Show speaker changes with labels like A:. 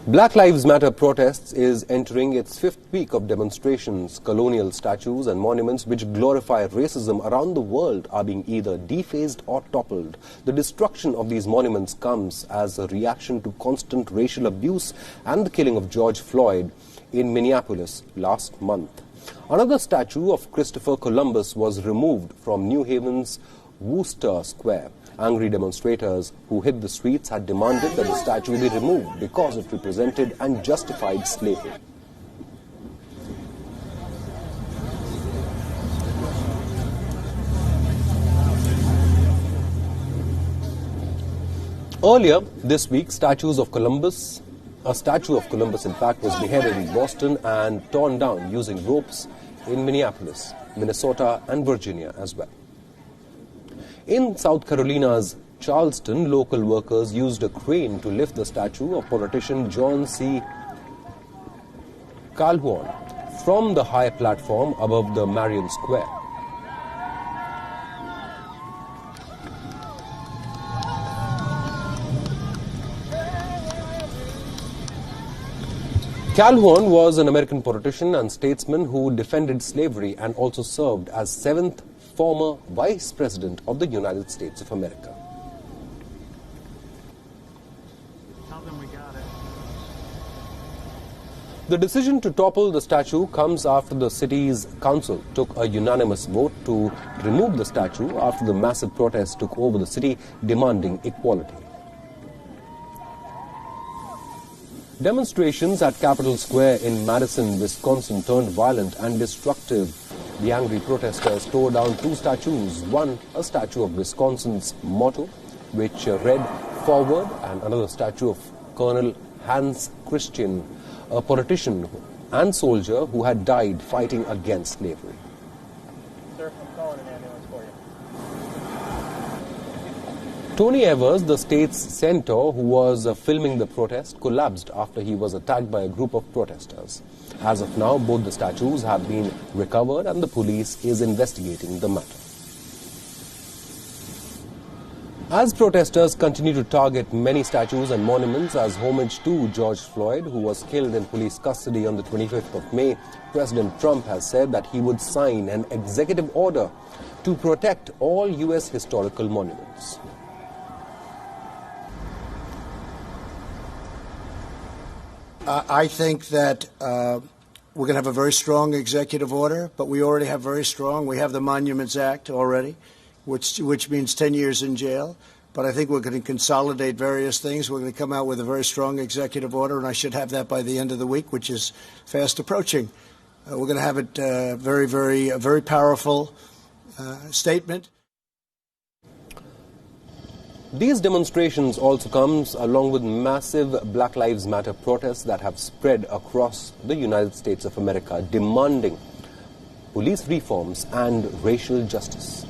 A: Black Lives Matter protests is entering its fifth week of demonstrations. Colonial statues and monuments which glorify racism around the world are being either defaced or toppled. The destruction of these monuments comes as a reaction to constant racial abuse and the killing of George Floyd in Minneapolis last month. Another statue of Christopher Columbus was removed from New Haven's Wooster Square. Angry demonstrators who hit the streets had demanded that the statue be removed because it represented and justified slavery. Earlier this week, a statue of Columbus in fact was beheaded in Boston and torn down using ropes in Minneapolis, Minnesota and Virginia as well. In South Carolina's Charleston, local workers used a crane to lift the statue of politician John C. Calhoun from the high platform above the Marion Square. Calhoun was an American politician and statesman who defended slavery and also served as seventh former Vice President of the United States of America.
B: Tell them we got it.
A: The decision to topple the statue comes after the city's council took a unanimous vote to remove the statue after the massive protests took over the city demanding equality. Demonstrations at Capitol Square in Madison, Wisconsin turned violent and destructive. The angry protesters tore down two statues, one a statue of Wisconsin's motto, which read "Forward," and another statue of Colonel Hans Christian, a politician and soldier who had died fighting against slavery.
B: Sir, I'm calling an ambulance for you.
A: Tony Evers, the state's senator who was filming the protest, collapsed after he was attacked by a group of protesters. As of now, both the statues have been recovered and the police is investigating the matter. As protesters continue to target many statues and monuments as homage to George Floyd, who was killed in police custody on the 25th of May, President Trump has said that he would sign an executive order to protect all U.S. historical monuments.
C: I think that we're going to have a very strong executive order, but we already have we have the Monuments Act already, which means 10 years in jail. But I think we're going to consolidate various things. We're going to come out with a very strong executive order, and I should have that by the end of the week, which is fast approaching. We're going to have it a very powerful statement.
A: These demonstrations also comes along with massive Black Lives Matter protests that have spread across the United States of America, demanding police reforms and racial justice.